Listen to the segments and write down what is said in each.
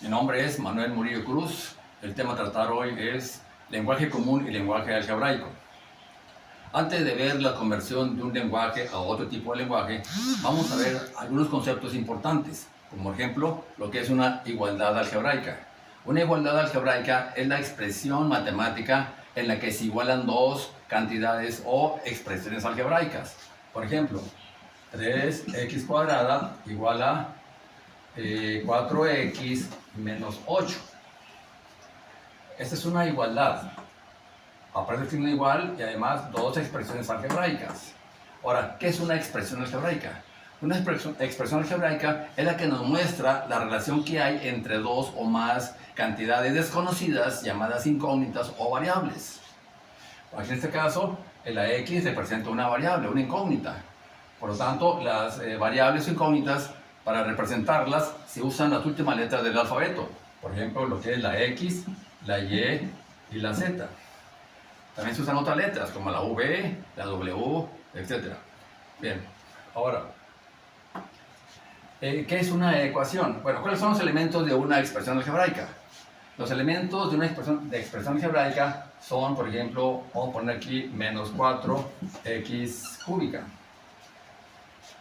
Mi nombre es Manuel Murillo Cruz. El tema a tratar hoy es lenguaje común y lenguaje algebraico. Antes de ver la conversión de un lenguaje a otro tipo de lenguaje, vamos a ver algunos conceptos importantes, como ejemplo, lo que es una igualdad algebraica. Una igualdad algebraica es la expresión matemática en la que se igualan dos cantidades o expresiones algebraicas. Por ejemplo, 3x cuadrada igual a 4x menos 8. Esta es una igualdad. Aparece el signo igual y además dos expresiones algebraicas. Ahora, ¿qué es una expresión algebraica? Una expresión algebraica es la que nos muestra la relación que hay entre dos o más cantidades desconocidas llamadas incógnitas o variables. Aquí en este caso, la x representa una variable, una incógnita. Por lo tanto, las variables o incógnitas, para representarlas, se usan las últimas letras del alfabeto. Por ejemplo, lo que es la X, la Y y la Z. También se usan otras letras, como la V, la W, etc. Bien, ahora, ¿qué es una ecuación? Bueno, ¿cuáles son los elementos de una expresión algebraica? Los elementos de una expresión algebraica son, por ejemplo, vamos a poner aquí menos 4x cúbica.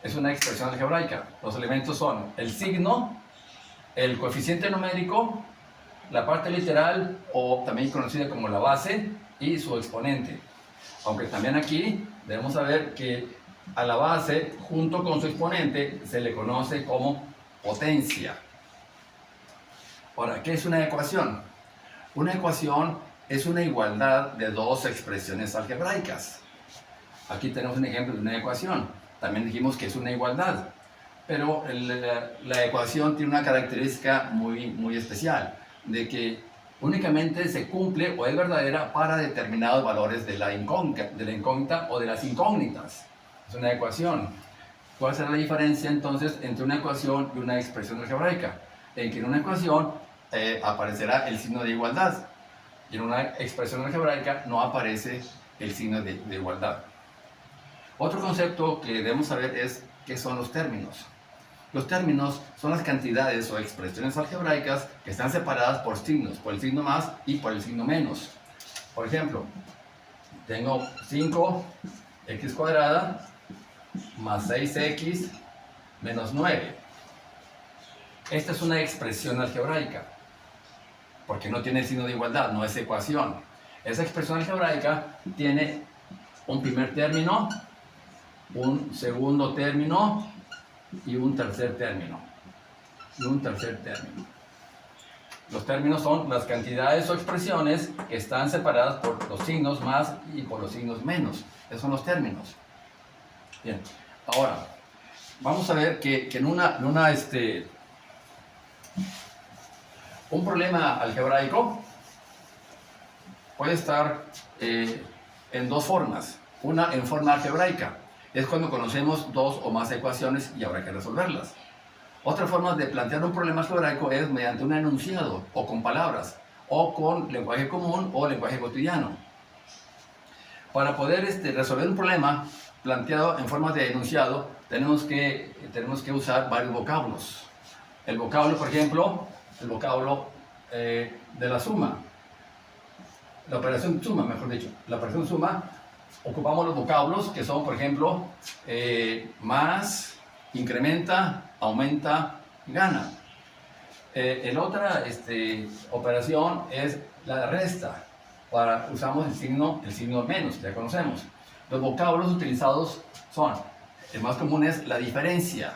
Es una expresión algebraica. Los elementos son el signo, el coeficiente numérico, la parte literal o también conocida como la base y su exponente. Aunque también aquí debemos saber que a la base junto con su exponente se le conoce como potencia. Ahora, ¿qué es una ecuación? Una ecuación es una igualdad de dos expresiones algebraicas. Aquí tenemos un ejemplo de una ecuación. También dijimos que es una igualdad, pero la ecuación tiene una característica muy especial, de que únicamente se cumple o es verdadera para determinados valores de la incógnita o de las incógnitas. Es una ecuación. ¿Cuál será la diferencia entonces entre una ecuación y una expresión algebraica? En que en una ecuación aparecerá el signo de igualdad y en una expresión algebraica no aparece el signo de igualdad. Otro concepto que debemos saber es qué son los términos. Los términos son las cantidades o expresiones algebraicas que están separadas por signos, por el signo más y por el signo menos. Por ejemplo, tengo 5x cuadrada más 6x menos 9. Esta es una expresión algebraica, porque no tiene el signo de igualdad, no es ecuación. Esa expresión algebraica tiene un primer término, un segundo término y un tercer término. Los términos son las cantidades o expresiones que están separadas por los signos más y por los signos menos. Esos son los términos. Bien, ahora vamos a ver que en un problema algebraico puede estar en dos formas. Una en forma algebraica. Es cuando conocemos dos o más ecuaciones y habrá que resolverlas. Otra forma de plantear un problema algebraico es mediante un enunciado, o con palabras, o con lenguaje común o lenguaje cotidiano. Para poder resolver un problema planteado en forma de enunciado, tenemos que usar varios vocablos. El vocablo, por ejemplo, el vocablo de la suma. La operación suma, mejor dicho. La operación suma, ocupamos los vocablos que son, por ejemplo, más, incrementa, aumenta, gana. La otra operación es la resta. Usamos el signo menos, ya conocemos. Los vocablos utilizados son, el más común es la diferencia.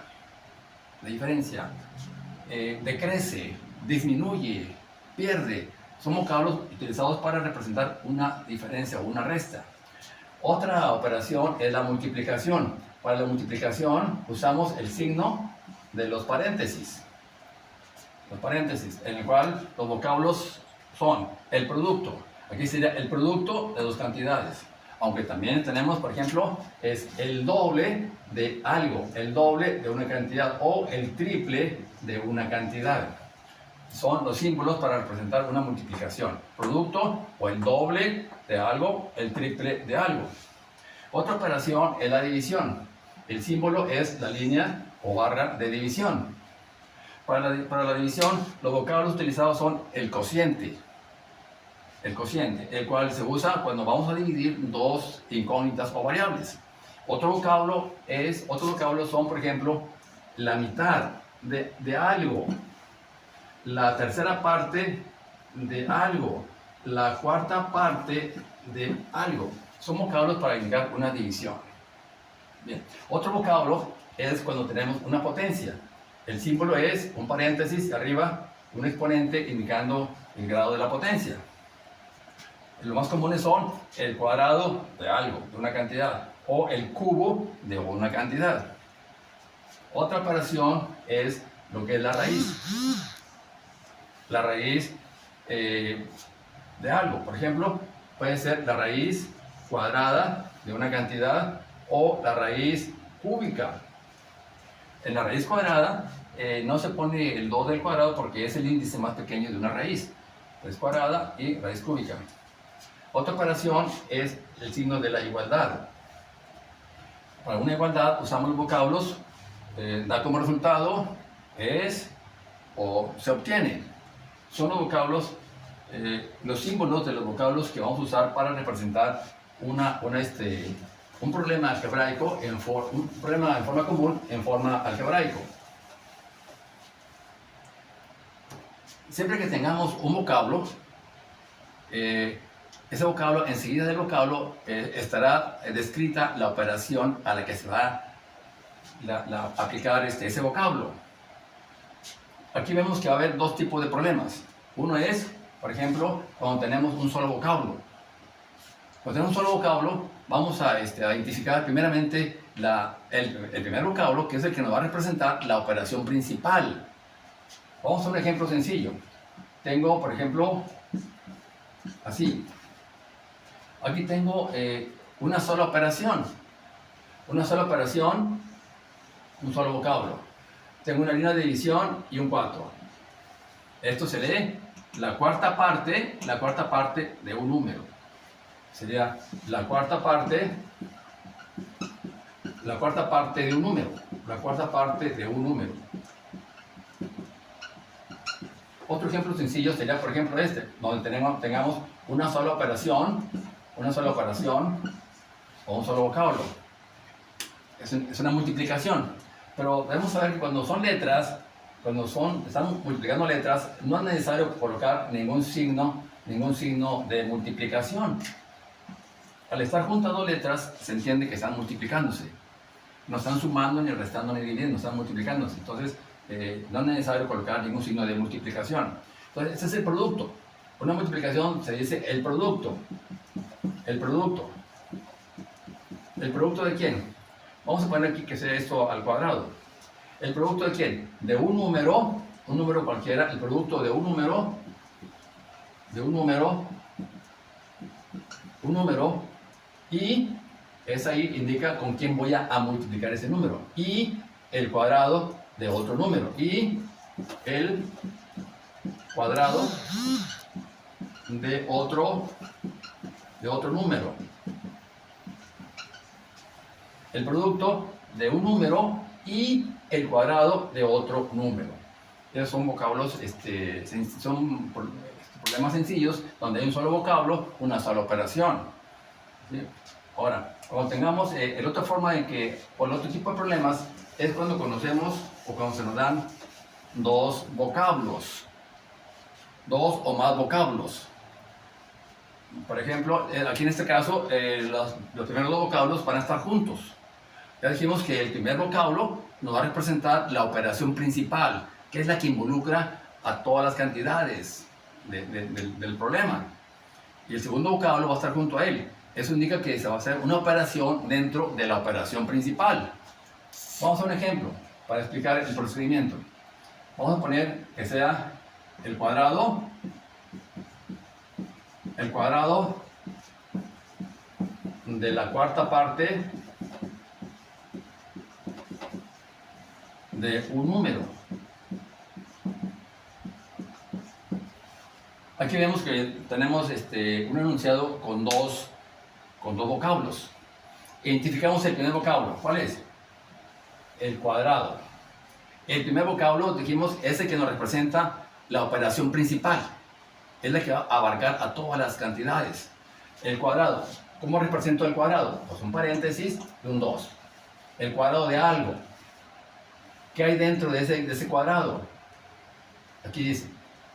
Decrece, disminuye, pierde. Son vocablos utilizados para representar una diferencia o una resta. Otra operación es la multiplicación. Para la multiplicación usamos el signo de los paréntesis. En el cual los vocablos son el producto. Aquí sería el producto de dos cantidades. Aunque también tenemos, por ejemplo, es el doble de algo, el doble de una cantidad o el triple de una cantidad. Son los símbolos para representar una multiplicación. Producto o el doble de algo, el triple de algo. Otra operación es la división. El símbolo es la línea o barra de división. Para la división, los vocablos utilizados son el cociente, el cual se usa cuando vamos a dividir dos incógnitas o variables. Otros vocablos son, por ejemplo, la mitad de algo, la tercera parte de algo, la cuarta parte de algo. Son vocablos para indicar una división. Bien. Otro vocablo es cuando tenemos una potencia. El símbolo es un paréntesis y arriba un exponente indicando el grado de la potencia. Los más comunes son el cuadrado de algo, de una cantidad, o el cubo de una cantidad. Otra operación es lo que es la raíz. La raíz de algo, por ejemplo, puede ser la raíz cuadrada de una cantidad o la raíz cúbica. En la raíz cuadrada no se pone el 2 del cuadrado porque es el índice más pequeño de una raíz. Raíz cuadrada y raíz cúbica. Otra operación es el signo de la igualdad. Para una igualdad usamos los vocablos, da como resultado, es o se obtiene. Son los vocablos, los símbolos de los vocablos que vamos a usar para representar un problema algebraico, un problema en forma común en forma algebraico. Siempre que tengamos un vocablo, ese vocablo, enseguida del vocablo, estará descrita la operación a la que se va a aplicar ese vocablo. Aquí vemos que va a haber dos tipos de problemas. Uno es, por ejemplo, cuando tenemos un solo vocablo. Cuando tenemos un solo vocablo, vamos a identificar primeramente el primer vocablo, que es el que nos va a representar la operación principal. Vamos a un ejemplo sencillo. Tengo, por ejemplo, así. Aquí tengo una sola operación. Una sola operación, un solo vocablo. Tengo una línea de división y un 4. Esto se lee la cuarta parte de un número. Sería la cuarta parte de un número. La cuarta parte de un número. Otro ejemplo sencillo sería, por ejemplo, donde tengamos una sola operación o un solo vocablo. Es una multiplicación. Pero debemos saber que cuando son letras, están multiplicando letras, no es necesario colocar ningún signo de multiplicación. Al estar juntas dos letras, se entiende que están multiplicándose. No están sumando, ni restando, ni dividiendo, están multiplicándose. Entonces, no es necesario colocar ningún signo de multiplicación. Entonces, ese es el producto. Una multiplicación se dice el producto. El producto. ¿El producto de quién? Vamos a poner aquí que sea esto al cuadrado. ¿El producto de quién? De un número cualquiera, el producto de un número, y esa ahí indica con quién voy a multiplicar ese número. Y el cuadrado de otro número. Y el cuadrado de otro número. El producto de un número y el cuadrado de otro número. Esos son vocablos, son problemas sencillos donde hay un solo vocablo, una sola operación. ¿Sí? Ahora, cuando tengamos la otra forma en que, o el otro tipo de problemas, es cuando conocemos o cuando se nos dan dos vocablos, dos o más vocablos. Por ejemplo, aquí en este caso, los primeros dos vocablos van a estar juntos. Ya dijimos que el primer vocablo nos va a representar la operación principal, que es la que involucra a todas las cantidades del problema. Y el segundo vocablo va a estar junto a él. Eso indica que se va a hacer una operación dentro de la operación principal. Vamos a un ejemplo para explicar el procedimiento. Vamos a poner que sea el cuadrado de la cuarta parte de un número. Aquí vemos que tenemos un enunciado con dos vocablos. Identificamos el primer vocablo. ¿Cuál es? El cuadrado. El primer vocablo, dijimos, es el que nos representa la operación principal. Es la que va a abarcar a todas las cantidades. El cuadrado. ¿Cómo represento el cuadrado? Pues un paréntesis de un 2. El cuadrado de algo. ¿Qué hay dentro de ese cuadrado? Aquí dice,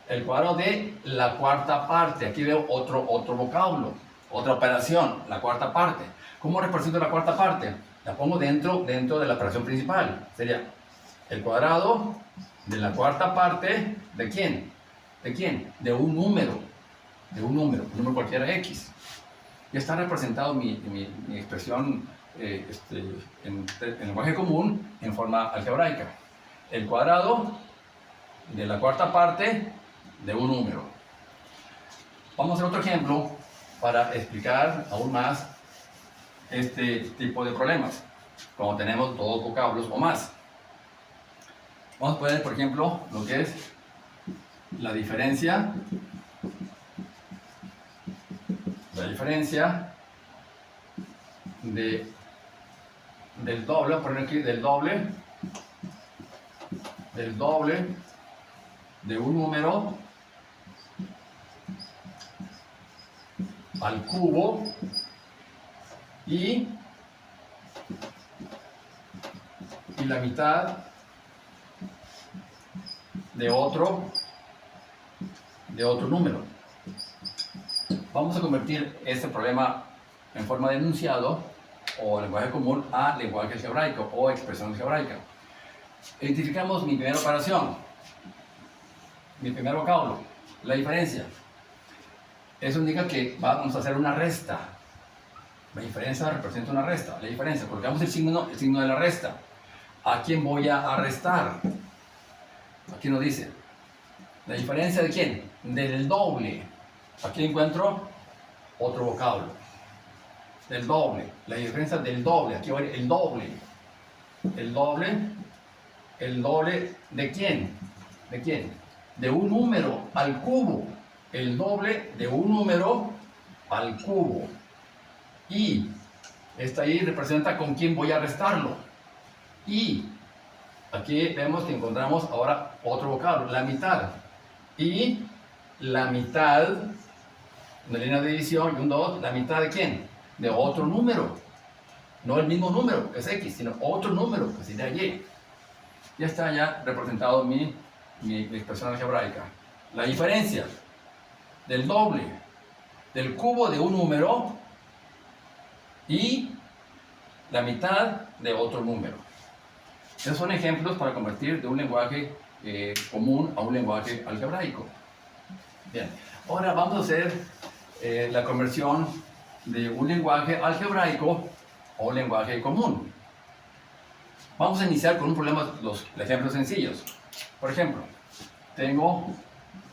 el cuadrado de la cuarta parte. Aquí veo otro vocablo, otra operación, la cuarta parte. ¿Cómo represento la cuarta parte? La pongo dentro de la operación principal. Sería el cuadrado de la cuarta parte, ¿de quién? ¿De quién? De un número. Un número cualquiera X. Ya está representado mi expresión en lenguaje común en forma algebraica. El cuadrado de la cuarta parte de un número. Vamos a hacer otro ejemplo para explicar aún más este tipo de problemas, cuando tenemos dos vocablos o más. Vamos a poner, por ejemplo, lo que es la diferencia del doble, voy a poner aquí del doble de un número al cubo y la mitad de otro número. Vamos a convertir este problema en forma de enunciado o lenguaje común a lenguaje algebraico o expresión algebraica. Identificamos mi primera operación, mi primer vocablo, la diferencia. Eso indica que vamos a hacer una resta. La diferencia representa una resta. La diferencia, colocamos el signo de la resta. ¿A quién voy a restar? Aquí nos dice. ¿La diferencia de quién? Del doble. Aquí encuentro otro vocablo. Del doble. La diferencia del doble. Aquí va el doble. El doble ¿de quién? ¿De quién? De un número al cubo. El doble de un número al cubo. Y esta ahí representa con quién voy a restarlo. Y aquí vemos que encontramos ahora otro vocablo, la mitad. Y la mitad, una línea de división y un 2, ¿la mitad de quién? De otro número. No el mismo número, que es X, sino otro número, que sería Y. Ya está ya representado mi expresión algebraica. La diferencia del doble del cubo de un número y la mitad de otro número. Esos son ejemplos para convertir de un lenguaje común a un lenguaje algebraico. Bien, ahora vamos a hacer la conversión de un lenguaje algebraico a un lenguaje común. Vamos a iniciar con un problema, los ejemplos sencillos. Por ejemplo, tengo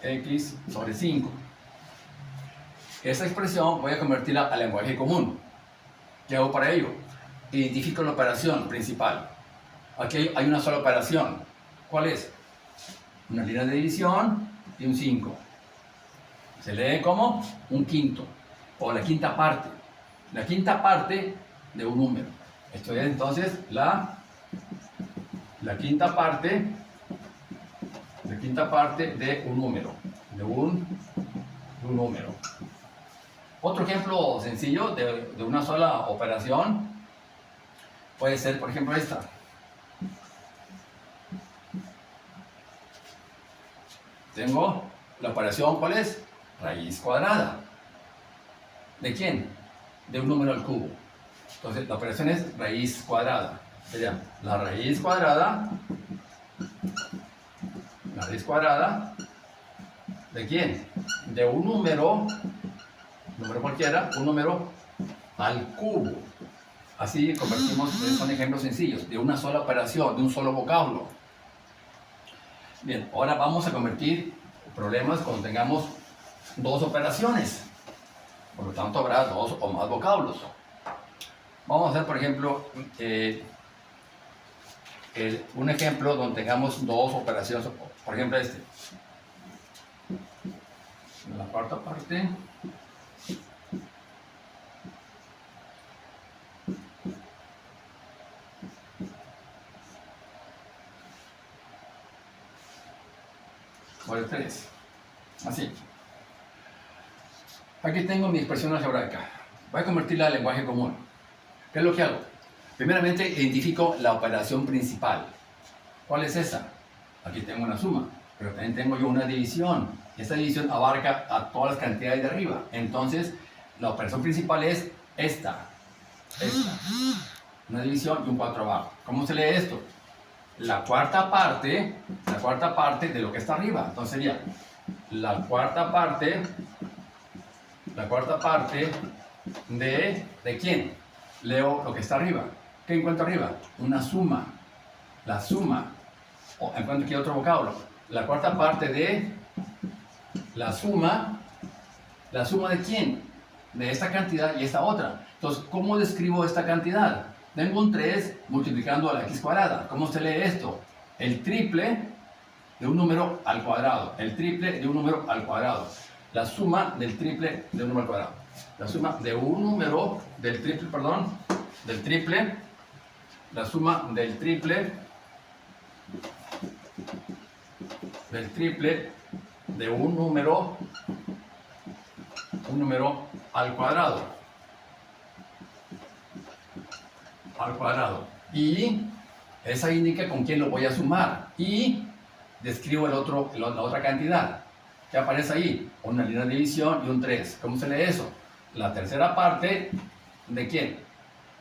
x sobre 5. Esta expresión voy a convertirla a lenguaje común. ¿Qué hago para ello? Identifico la operación principal. Aquí hay una sola operación. ¿Cuál es? Una línea de división y un 5. Se lee como un quinto, o la quinta parte. La quinta parte de un número. Esto es entonces la quinta parte de un número. De un número. Otro ejemplo sencillo de una sola operación puede ser, por ejemplo, esta. Tengo la operación, ¿cuál es? Raíz cuadrada. ¿De quién? De un número al cubo. Entonces, la operación es raíz cuadrada. Sería la raíz cuadrada. La raíz cuadrada. ¿De quién? De un número cualquiera, un número al cubo. Así convertimos, son ejemplos sencillos, de una sola operación, de un solo vocablo. Bien, ahora vamos a convertir problemas cuando tengamos dos operaciones. Por lo tanto, habrá dos o más vocablos. Vamos a hacer, por ejemplo, un ejemplo donde tengamos dos operaciones. Por ejemplo, este. La cuarta parte. por el 3. Así. Aquí tengo mi expresión algebraica. Voy a convertirla al lenguaje común. ¿Qué es lo que hago? Primeramente, identifico la operación principal. ¿Cuál es esa? Aquí tengo una suma, pero también tengo yo una división. Esta división abarca a todas las cantidades de arriba. Entonces, la operación principal es esta. Una división y un 4 abajo. ¿Cómo se lee esto? La cuarta parte de lo que está arriba. Entonces sería la cuarta parte ¿de quién? Leo lo que está arriba. ¿Qué encuentro arriba? Una suma. La suma. O encuentro aquí otro vocablo. La cuarta parte de la suma. ¿La suma de quién? De esta cantidad y esta otra. Entonces, ¿cómo describo esta cantidad? Tengo un 3 multiplicando a la x cuadrada. ¿Cómo se lee esto? El triple de un número al cuadrado. El triple de un número al cuadrado. La suma del triple de un número al cuadrado. La suma de un número del triple, del triple. La suma del triple de un número al cuadrado. Y esa indica con quién lo voy a sumar. Y describo la otra cantidad. ¿Qué aparece ahí? Una línea de división y un 3. ¿Cómo se lee eso? La tercera parte ¿de quién?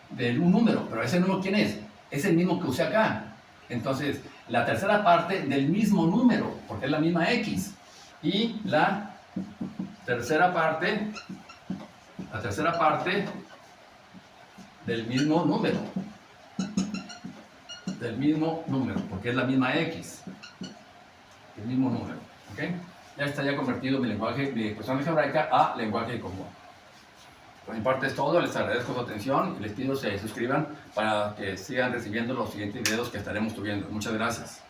De un número. Pero ese número, ¿quién es? Es el mismo que usé acá. Entonces, la tercera parte del mismo número, porque es la misma x. Y la tercera parte del mismo número. Porque es la misma x. El mismo número. ¿Ok? Ya está convertido mi expresión algebraica a lenguaje común. Por mi parte es todo, les agradezco su atención y les pido que se suscriban para que sigan recibiendo los siguientes videos que estaremos subiendo. Muchas gracias.